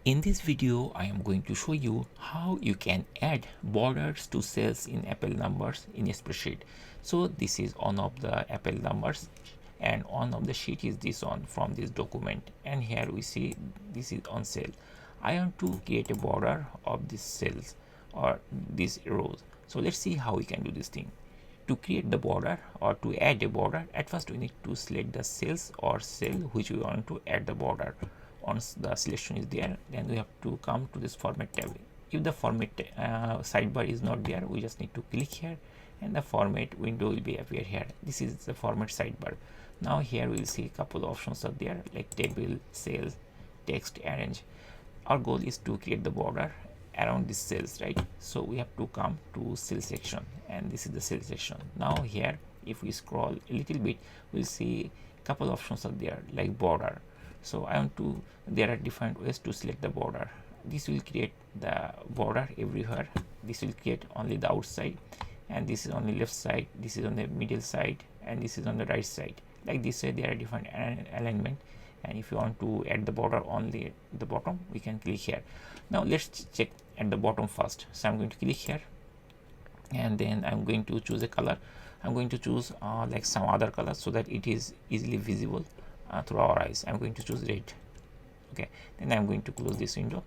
In this video, I am going to show you how you can add borders to cells in Apple numbers in a spreadsheet. So this is one of the Apple numbers and one of the sheet is this one from this document, and here we see this is on cell. I want to create a border of these cells or these rows. So let's see how we can do this thing. To create the border or to add a border, at first we need to select the cells or cell which we want to add the border. Once the selection is there, then we have to come to this format tab. If the format sidebar is not there, we just need to click here and the format window will be appear here. This is the format sidebar. Now here we will see a couple of options are there like table, cells, text, arrange. Our goal is to create the border around these cells, right? So we have to come to cell section, and this is the cell section. Now here if we scroll a little bit, we'll see a couple of options are there like border. So I want to, there are different ways to select the border. This will create the border everywhere. This will create only the outside, and this is on the left side, this is on the middle side, and this is on the right side. Like this way there are different alignment, and if you want to add the border only at the bottom, we can click here. Now let's check at the bottom first. So I'm going to click here, and then I'm going to choose a color. I'm going to choose like some other color so that it is easily visible through our eyes. I'm going to choose red. Okay, then I'm going to close this window,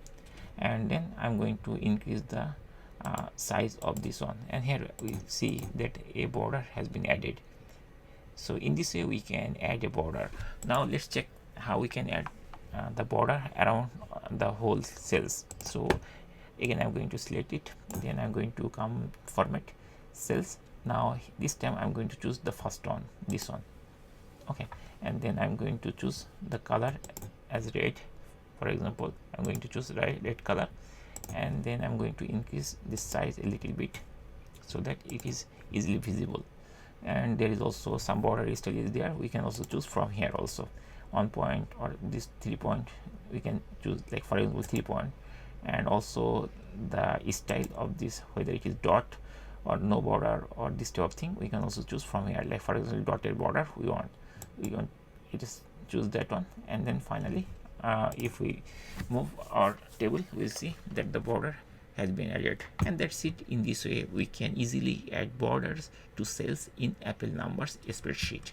and then I'm going to increase the size of this one, and here we see that a border has been added. So in this way we can add a border. Now let's check how we can add the border around the whole cells. So again I'm going to select it, then I'm going to come format cells. Now this time I'm going to choose the first one, this one. Okay, and then I'm going to choose the color as red. For example, I'm going to choose red color, and then I'm going to increase this size a little bit so that it is easily visible. And there is also some border style is there. We can also choose from here also 1 point or this 3 point. We can choose like for example 3 point, and also the style of this, whether it is dot or no border or this type of thing, we can also choose from here. Like for example dotted border we want it is choose that one, and then finally if we move our table, we'll see that the border has been added. And that's it. In this way we can easily add borders to cells in Apple numbers spreadsheet.